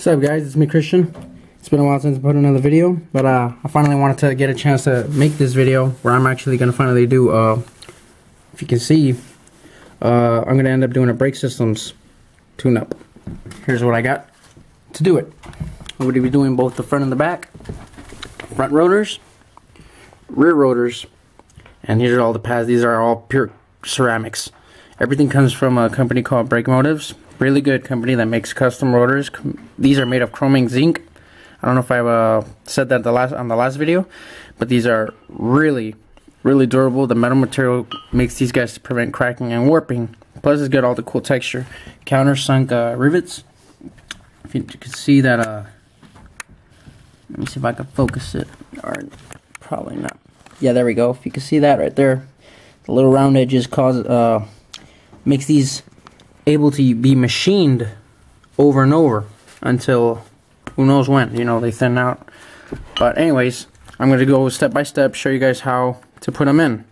What's up, guys? It's me, Christian. It's been a while since I put another video, but I finally wanted to get a chance to make this video where I'm actually going to finally do, if you can see, I'm going to end up doing a brake systems tune-up. Here's what I got to do it. I'm going to be doing both the front and the back, front rotors, rear rotors, and these are all the pads. These are all pure ceramics. Everything comes from a company called Brake Motives. Really good company that makes custom rotors. These are made of chromium zinc. I don't know if I've said that on the last video, but these are really durable. The metal material makes these guys to prevent cracking and warping. Plus, it's got all the cool texture. Countersunk rivets. If you can see that, let me see if I can focus it. Or probably not. Yeah, there we go. If you can see that right there, the little round edges makes these able to be machined over and over until who knows when, you know, they thin out. But anyways, I'm going to go step by step, show you guys how to put them in,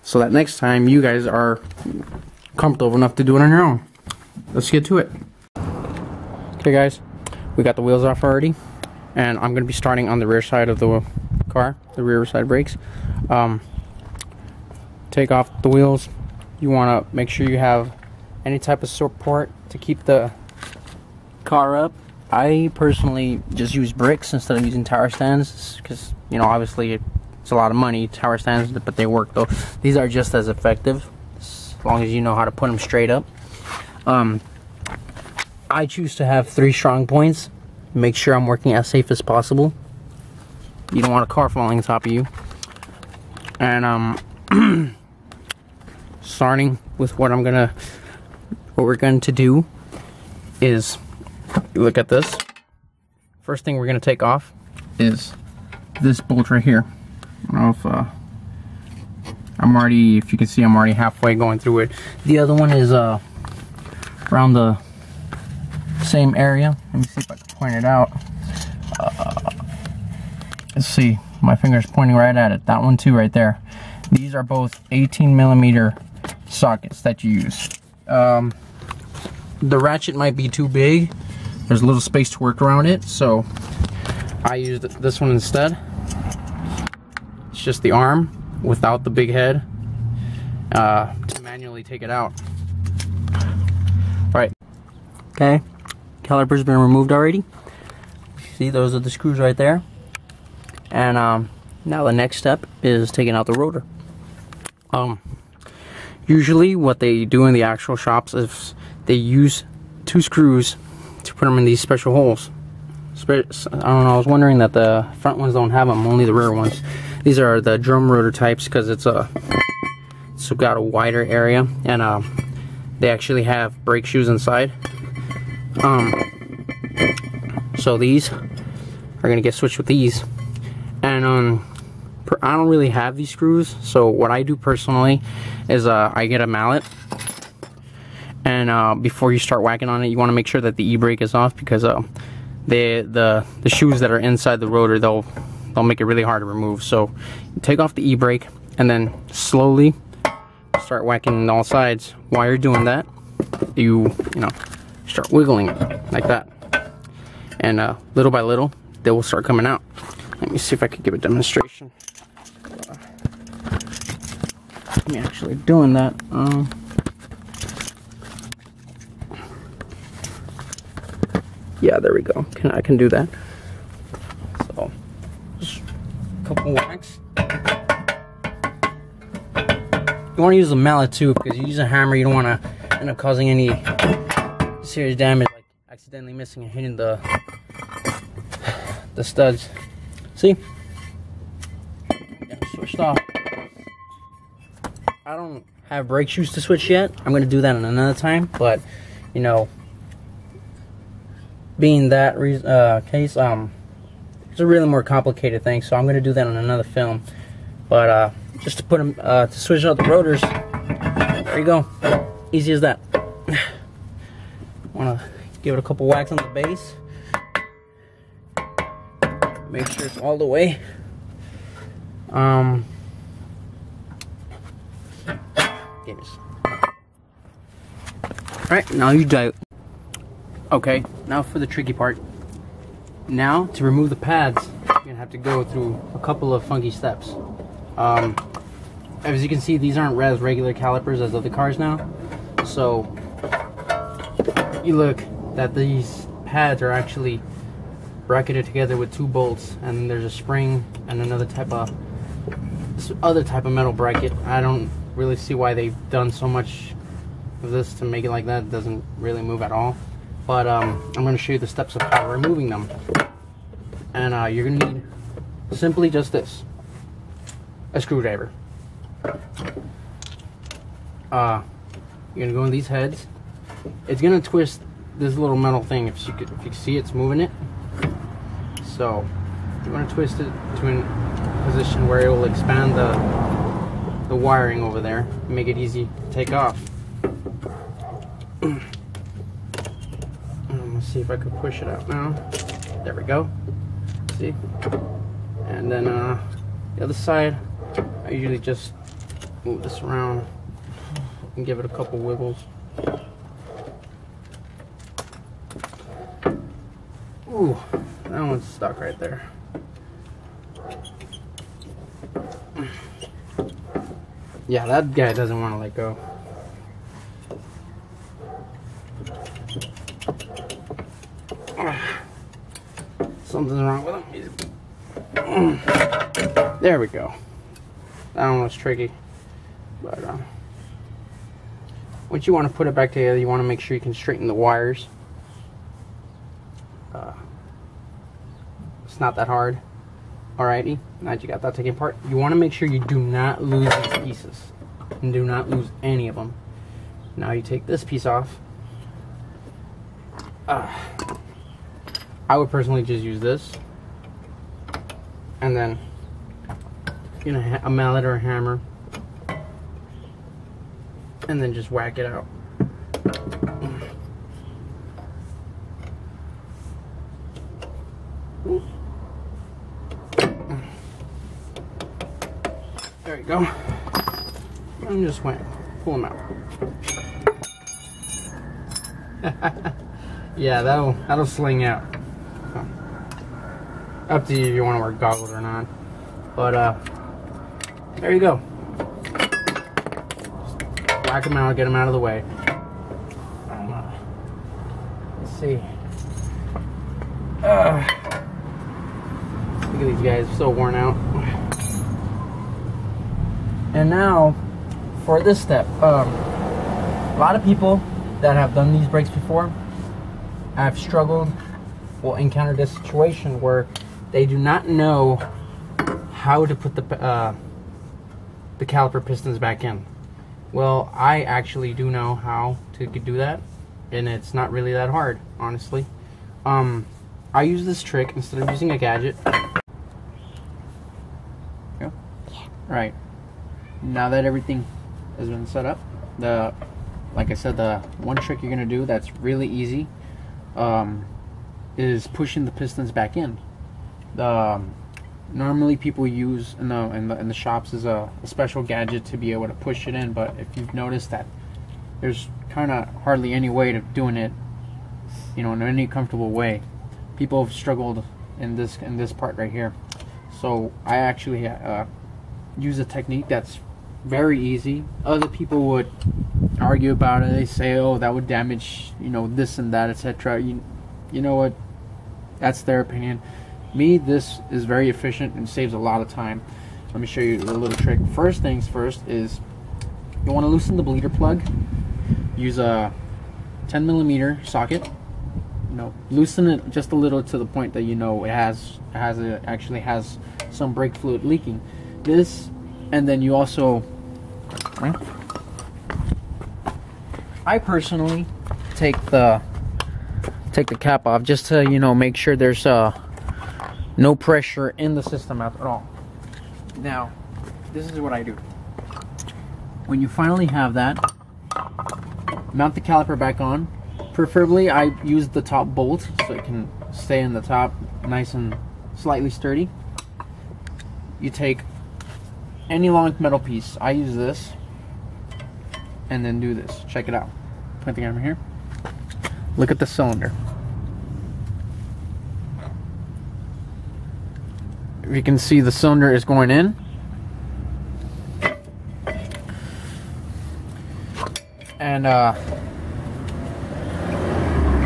so that next time you guys are comfortable enough to do it on your own. Let's get to it. Okay guys, we got the wheels off already, and I'm going to be starting on the rear side of the car, the rear side brakes. Take off the wheels. You want to make sure you have any type of support to keep the car up. I personally just use bricks instead of using tower stands because, you know, obviously it's a lot of money, tower stands, but they work though. These are just as effective as long as you know how to put them straight up. I choose to have 3 strong points. Make sure I'm working as safe as possible. You don't want a car falling on top of you. And starting with what we're going to do is, you look at this. First thing we're going to take off is this bolt right here. I don't know if if you can see, I'm already halfway going through it. The other one is around the same area. Let me see if I can point it out. Let's see, my finger's pointing right at it. That one too, right there. These are both 18mm sockets that you use. The ratchet might be too big. There's a little space to work around it, so I used this one instead. It's just the arm without the big head to manually take it out. Right. Okay, caliper's been removed already. See, those are the screws right there. And now the next step is taking out the rotor. Usually what they do in the actual shops is they use 2 screws to put them in these special holes. I don't know, I was wondering that the front ones don't have them, only the rear ones. These are the drum rotor types because it's got a wider area, and they actually have brake shoes inside. So these are gonna get switched with these, and I don't really have these screws, so what I do personally is I get a mallet, and before you start whacking on it, you want to make sure that the e-brake is off, because the shoes that are inside the rotor, they'll make it really hard to remove. So take off the e-brake and then slowly start whacking on all sides. While you're doing that, you know, start wiggling it like that, and little by little they will start coming out. Let me see if I could give a demonstration. Me actually doing that. Yeah, there we go. I can do that. So just a couple whacks. You want to use a mallet too, because you use a hammer, you don't want to end up causing any serious damage, like accidentally missing and hitting the studs. See? Switched off. I don't have brake shoes to switch yet. I'm going to do that in another time, but you know, being that case, it's a really more complicated thing, so I'm going to do that in another film. But just to put them to switch out the rotors, there you go, easy as that. Want to give it a couple whacks on the base, make sure it's all the way. Alright, now you Okay, now for the tricky part. Now, to remove the pads, you're gonna have to go through a couple of funky steps. As you can see, these aren't as regular calipers as other cars now. So, you look that these pads are actually bracketed together with 2 bolts, and there's a spring and another type of metal bracket. I don't really see why they've done so much of this to make it like that. It doesn't really move at all. But I'm going to show you the steps of how removing them. And you're going to need simply just this: a screwdriver. You're going to go in these heads. It's going to twist this little metal thing. If you can see, it's moving it. So you want to twist it to a position where it will expand the wiring over there, make it easy to take off. Let's see if I can push it out now. There we go. See? And then the other side, I usually just move this around and give it a couple wiggles. Ooh, that one's stuck right there. Yeah, that guy doesn't want to let go. Something's wrong with him. There we go. That one was tricky. But once you want to put it back together, you want to make sure you can straighten the wires. It's not that hard. Alrighty, now that you got that taken apart, you want to make sure you do not lose these pieces. And do not lose any of them. Now you take this piece off. I would personally just use this. And then, you know, a mallet or a hammer. And then just whack it out. There you go. And just pull them out. Yeah, that'll sling out. Up to you if you want to wear goggles or not. But there you go. Just whack them out, get them out of the way. Let's see. Look at these guys, so worn out. And now, for this step, a lot of people that have done these brakes before have struggled, will encounter this situation where they do not know how to put the caliper pistons back in. Well, I actually do know how to do that, and it's not really that hard, honestly. I use this trick instead of using a gadget. Yeah. Right. Now that everything has been set up, like I said, the one trick you're gonna do that's really easy is pushing the pistons back in. Normally people use in the shops is a special gadget to be able to push it in, but if you've noticed that there's kind of hardly any way of doing it, you know, in any comfortable way. People have struggled in this part right here. So I actually use a technique that's very easy. Other people would argue about it. They say, oh, that would damage, you know, this and that, etc. You know what? That's their opinion. Me, this is very efficient and saves a lot of time. So let me show you a little trick. First things first is you want to loosen the bleeder plug. Use a 10mm socket. You know, loosen it just a little to the point that you know it actually has some brake fluid leaking. This, and then you also, I personally take the cap off just to, you know, make sure there's no pressure in the system at all. Now, this is what I do. When you finally have that, mount the caliper back on. Preferably, I use the top bolt so it can stay in the top, nice and slightly sturdy. You take any long metal piece. I use this, and then do this. Check it out. Point the camera here. Look at the cylinder. If you can see, the cylinder is going in. And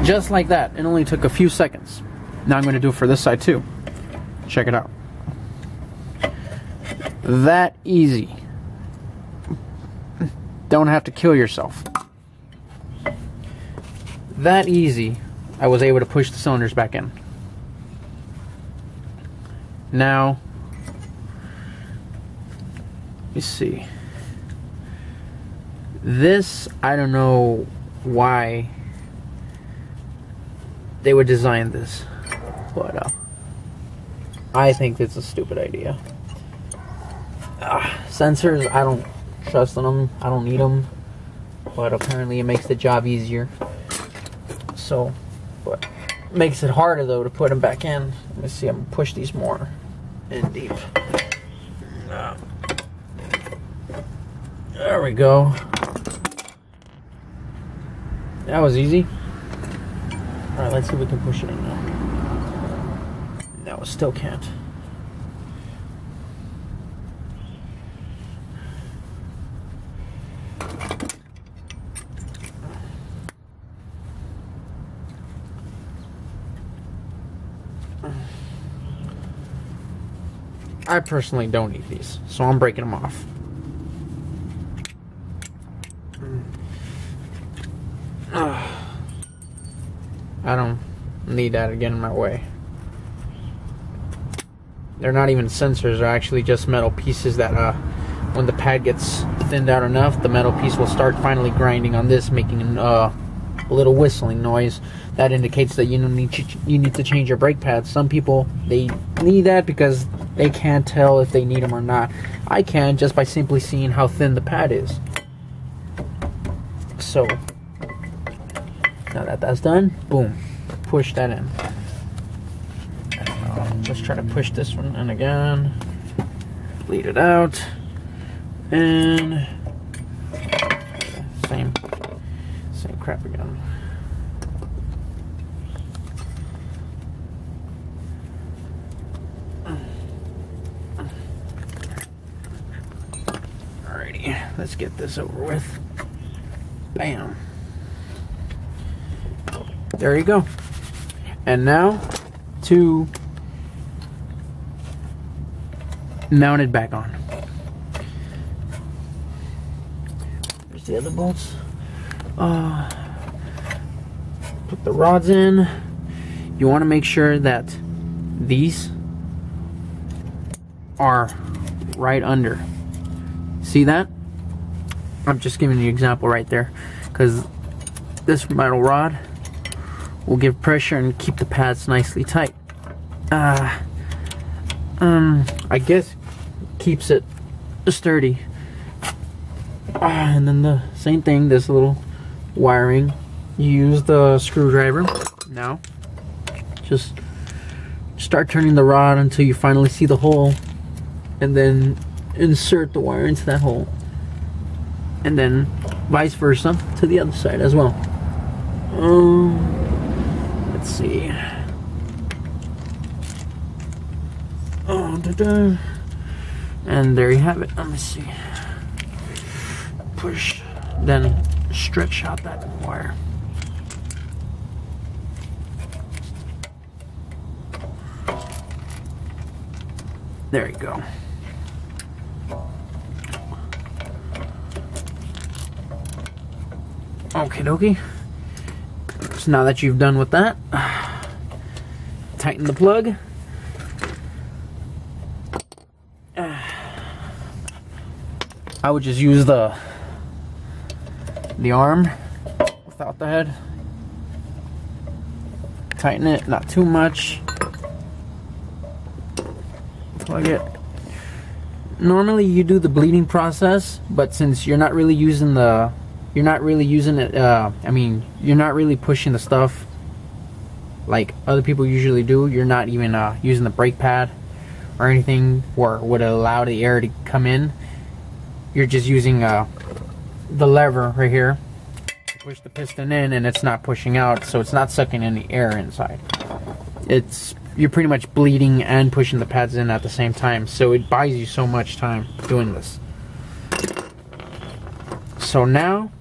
just like that, it only took a few seconds. Now I'm going to do it for this side too. Check it out. That easy. Don't have to kill yourself. That easy, I was able to push the cylinders back in. Now, let me see. This, I don't know why they would design this, but I think it's a stupid idea. Sensors, I don't trust in them. I don't need them, but apparently it makes the job easier. So, but makes it harder though to put them back in. Let me see. I'm gonna push these more in deep. There we go. That was easy. Alright, let's see if we can push it in now. No, still can't. I personally don't need these, so I'm breaking them off. I don't need that again in my way. They're not even sensors, they're actually just metal pieces that when the pad gets thinned out enough, the metal piece will start finally grinding on this, making a little whistling noise. That indicates that you need to change your brake pads. Some people, they need that because they can't tell if they need them or not. I can just by simply seeing how thin the pad is. So now that that's done, boom, push that in. Let's try to push this one in again. Bleed it out, and same crap again. Alrighty, let's get this over with. Bam. There you go. And now to mount it back on. There's the other bolts. Put the rods in. You want to make sure that these are right under. See that? I'm just giving you an example right there, because this metal rod will give pressure and keep the pads nicely tight. I guess keeps it sturdy. And then the same thing, this little wiring, you use the screwdriver. Now just start turning the rod until you finally see the hole, and then insert the wire into that hole, and then vice versa to the other side as well. Let's see. And there you have it. Let me see. Push, then stretch out that wire. There you go. Okie dokie. So now that you've done with that, tighten the plug. I would just use the arm without the head. Tighten it, not too much. Plug it. Normally you do the bleeding process, but since you're not really using it, you're not really pushing the stuff like other people usually do. You're not even using the brake pad or anything where it would allow the air to come in. You're just using the lever right here to push the piston in, and it's not pushing out, so it's not sucking any air inside. It's you're pretty much bleeding and pushing the pads in at the same time, so it buys you so much time doing this. So now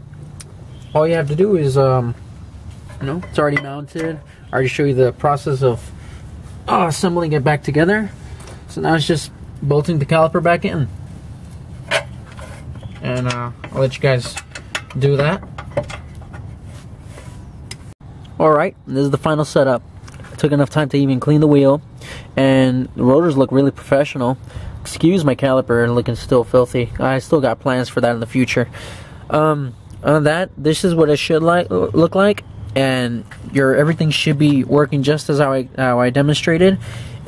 all you have to do is it's already mounted. I already show you the process of assembling it back together. So now it's just bolting the caliper back in, and I'll let you guys do that. Alright, this is the final setup. It took enough time to even clean the wheel, and the rotors look really professional. Excuse my caliper looking still filthy. I still got plans for that in the future. On that, this is what it should look like, and everything should be working just as how I demonstrated.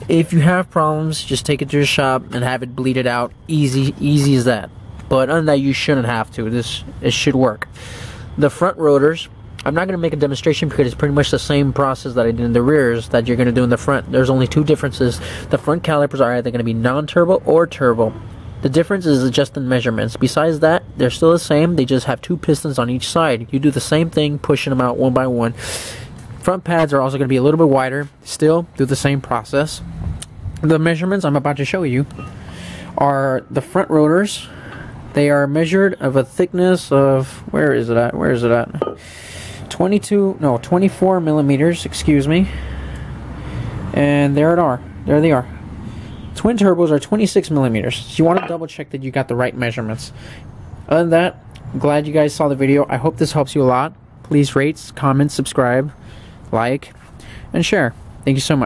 If you have problems, just take it to the shop and have it bleeded out. Easy as that. But other than that, you shouldn't have to. It should work. The front rotors, I'm not going to make a demonstration because it's pretty much the same process that I did in the rears that you're going to do in the front. There's only two differences. The front calipers are either going to be non-turbo or turbo. The difference is just in measurements. Besides that, they're still the same. They just have two pistons on each side. You do the same thing, pushing them out one by one. Front pads are also going to be a little bit wider. Still do the same process. The measurements I'm about to show you are the front rotors. They are measured of a thickness of, where is it at? 24 millimeters, excuse me. And there they are. Twin turbos are 26 millimeters. So you want to double check that you got the right measurements. Other than that, I'm glad you guys saw the video. I hope this helps you a lot. Please rate, comment, subscribe, like, and share. Thank you so much.